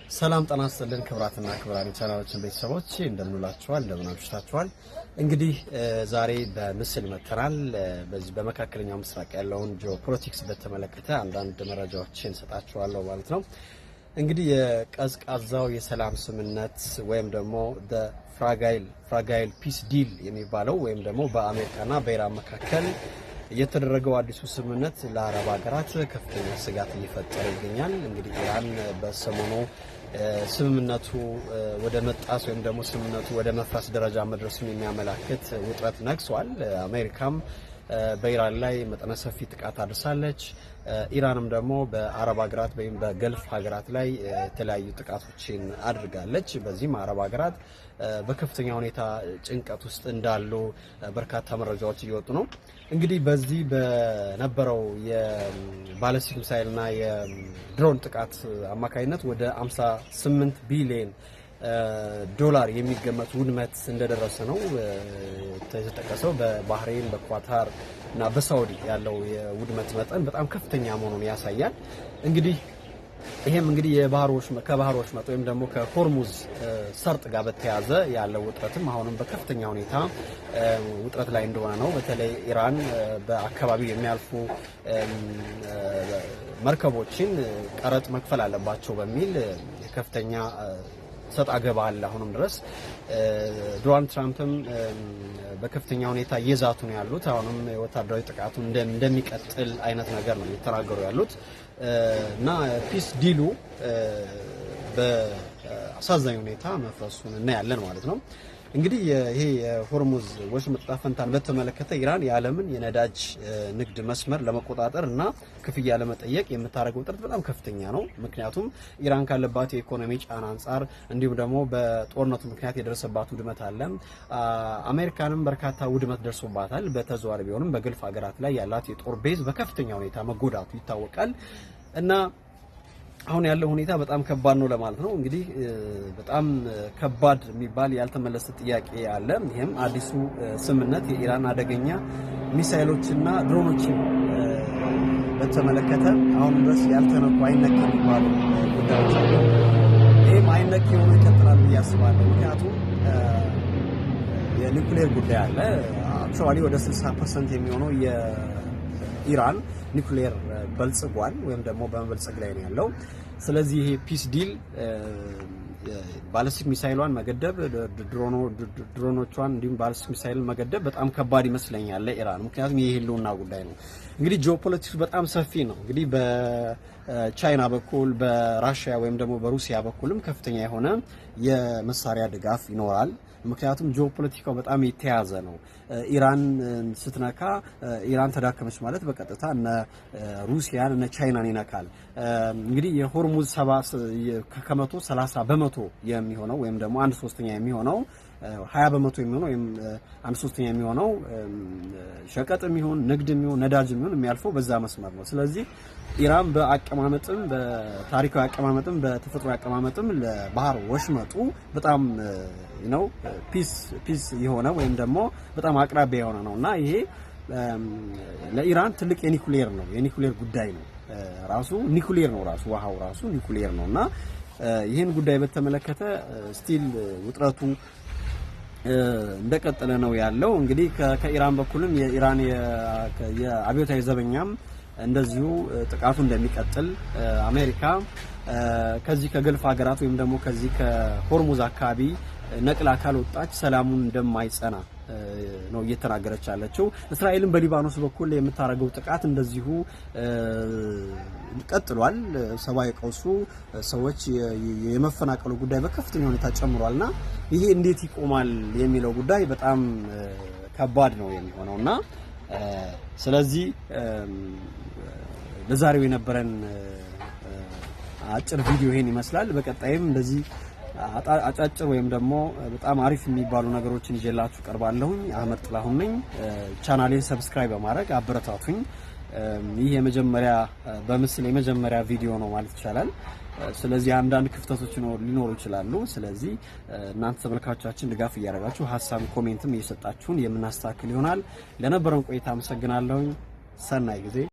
ሰላም ጤና ይስጥልን ክብራትና ክብራን ቻናላችን ቤተሰቦች እንደምንላችኋል እንደምናችሁታችኋል። እንግዲህ ዛሬ በምስል መተናል። በዚህ በመካከለኛው ምስራቅ ያለውን ጂኦፖለቲክስ በተመለከተ አንዳንድ መረጃዎችን እንሰጣችኋለሁ ማለት ነው። እንግዲህ የቀዝቃዛው የሰላም ስምምነት ወይም ደግሞ ፍራጋይል ፒስ ዲል የሚባለው ወይም ደግሞ በአሜሪካና በኢራን መካከል የተደረገው አዲሱ ስምምነት ለአረብ ሀገራት ከፍተኛ ስጋት እየፈጠረ ይገኛል። እንግዲህ ኢራን በሰሞኑ ስምምነቱ ወደ መጣስ ወይም ደግሞ ስምምነቱ ወደ መፍረስ ደረጃ መድረሱን የሚያመላክት ውጥረት ነግሷል። አሜሪካም በኢራን ላይ መጠነ ሰፊ ጥቃት አድርሳለች። ኢራንም ደግሞ በአረብ ሀገራት ወይም በገልፍ ሀገራት ላይ የተለያዩ ጥቃቶችን አድርጋለች። በዚህም አረብ ሀገራት በከፍተኛ ሁኔታ ጭንቀት ውስጥ እንዳሉ በርካታ መረጃዎች እየወጡ ነው። እንግዲህ በዚህ በነበረው የባለስቲክ ሚሳይልና የድሮን ጥቃት አማካይነት ወደ 58 ቢሊዮን ዶላር የሚገመት ውድመት እንደደረሰ ነው የተጠቀሰው። በባህሬን በኳታር እና በሳውዲ ያለው የውድመት መጠን በጣም ከፍተኛ መሆኑን ያሳያል። እንግዲህ ይሄም እንግዲህ ከባህር ወሽመጥ ወይም ደግሞ ከሆርሙዝ ሰርጥ ጋር በተያያዘ ያለው ውጥረትም አሁንም በከፍተኛ ሁኔታ ውጥረት ላይ እንደሆነ ነው። በተለይ ኢራን በአካባቢው የሚያልፉ መርከቦችን ቀረጥ መክፈል አለባቸው በሚል ከፍተኛ ሰጣ ገባ አለ አሁንም ድረስ። ዶናልድ ትራምፕም በከፍተኛ ሁኔታ እየዛቱ ነው ያሉት። አሁንም የወታደራዊ ጥቃቱ እንደሚቀጥል አይነት ነገር ነው እየተናገሩ ያሉት እና ፒስ ዲሉ በአሳዛኝ ሁኔታ መፍረሱን እናያለን ማለት ነው። እንግዲህ ይሄ የሆርሙዝ ወሽመጥ ፈንታን በተመለከተ ኢራን የዓለምን የነዳጅ ንግድ መስመር ለመቆጣጠር እና ክፍያ ለመጠየቅ የምታደርገው ጥረት በጣም ከፍተኛ ነው። ምክንያቱም ኢራን ካለባት የኢኮኖሚ ጫና አንጻር እንዲሁም ደግሞ በጦርነቱ ምክንያት የደረሰባት ውድመት አለ። አሜሪካንም በርካታ ውድመት ደርሶባታል። በተዘዋዋሪ ቢሆንም በገልፍ ሀገራት ላይ ያላት የጦር ቤዝ በከፍተኛ ሁኔታ መጎዳቱ ይታወቃል እና አሁን ያለው ሁኔታ በጣም ከባድ ነው ለማለት ነው። እንግዲህ በጣም ከባድ የሚባል ያልተመለሰ ጥያቄ አለ። ይሄም አዲሱ ስምምነት የኢራን አደገኛ ሚሳኤሎችና ድሮኖችን በተመለከተ አሁን ድረስ ያልተነኩ አይነክ የሚባሉ ጉዳዮች አሉ። ይሄም አይነክ ሆኖ ይቀጥላል ብዬ አስባለሁ። ምክንያቱም የኒውክሌር ጉዳይ አለ። አክቹአሊ ወደ 60% የሚሆነው የኢራን ኒውክሌር በልጽጓል ወይም ደግሞ በመበልጸግ ላይ ነው ያለው። ስለዚህ ይሄ ፒስ ዲል ባለስቲክ ሚሳይሏን መገደብ፣ ድሮኖቿን እንዲሁም ባለስቲክ ሚሳይልን መገደብ በጣም ከባድ ይመስለኛል ለኢራን። ምክንያቱም ይሄ ህልውና ጉዳይ ነው። እንግዲህ ጂኦፖለቲክስ በጣም ሰፊ ነው። እንግዲህ በቻይና በኩል በራሽያ ወይም ደግሞ በሩሲያ በኩልም ከፍተኛ የሆነ የመሳሪያ ድጋፍ ይኖራል። ምክንያቱም ጂኦፖለቲካው በጣም የተያዘ ነው። ኢራን ስትነካ ኢራን ተዳከመች ማለት በቀጥታ እነ ሩሲያን እነ ቻይናን ይነካል። እንግዲህ የሆርሙዝ 30 በመቶ የሚሆነው ወይም ደግሞ 1/3 የሚሆነው 20 በመቶ የሚሆነው ወይም 1/3 የሚሆነው ሸቀጥም ይሁን ንግድም ይሁን ነዳጅም ይሁን የሚያልፈው በዛ መስመር ነው። ስለዚህ ኢራን በአቀማመጥም በታሪካዊ አቀማመጥም በተፈጥሮ አቀማመጥም ለባህር ወሽመጡ በጣም ነው ፒስ የሆነ ወይም ደግሞ በጣም አቅራቢያ የሆነ ነውና ይሄ ለኢራን ትልቅ የኒኩሌር ጉዳይ ነው። ራሱ ኒኩሌር ነው፣ ራሱ ውሃው ራሱ ኒኩሌር ነውና ይሄን ጉዳይ በተመለከተ ስቲል ውጥረቱ እንደቀጠለ ነው ያለው። እንግዲህ ከኢራን በኩልም የኢራን የአብዮታዊ ዘበኛም እንደዚሁ ጥቃቱ እንደሚቀጥል አሜሪካ ከዚህ ከገልፍ ሀገራት ወይም ደግሞ ከዚህ ከሆርሙዝ አካባቢ ነቅላ ካልወጣች ሰላሙን እንደማይጸና ነው እየተናገረች ያለችው። እስራኤልን በሊባኖስ በኩል የምታረገው ጥቃት እንደዚሁ ቀጥሏል። ሰብአዊ ቀውሱ ሰዎች የመፈናቀሉ ጉዳይ በከፍተኛ ሁኔታ ጨምሯልና ይሄ እንዴት ይቆማል የሚለው ጉዳይ በጣም ከባድ ነው የሚሆነውና ስለዚህ ለዛሬው የነበረን አጭር ቪዲዮ ይሄን ይመስላል። በቀጣይም እንደዚህ አጫጭር ወይም ደግሞ በጣም አሪፍ የሚባሉ ነገሮችን ይዤላችሁ ቀርባለሁኝ። አህመድ ጥላሁን ነኝ። ቻናሌን ሰብስክራይብ በማድረግ አበረታቱኝ። ይህ የመጀመሪያ በምስል የመጀመሪያ ቪዲዮ ነው ማለት ይቻላል። ስለዚህ አንዳንድ ክፍተቶች ሊኖሩ ይችላሉ። ስለዚህ እናንተ ተመልካቾቻችን ድጋፍ እያደረጋችሁ ሀሳብ ኮሜንትም እየሰጣችሁን የምናስተካክል ይሆናል። ለነበረን ቆይታ አመሰግናለሁ። ሰናይ ጊዜ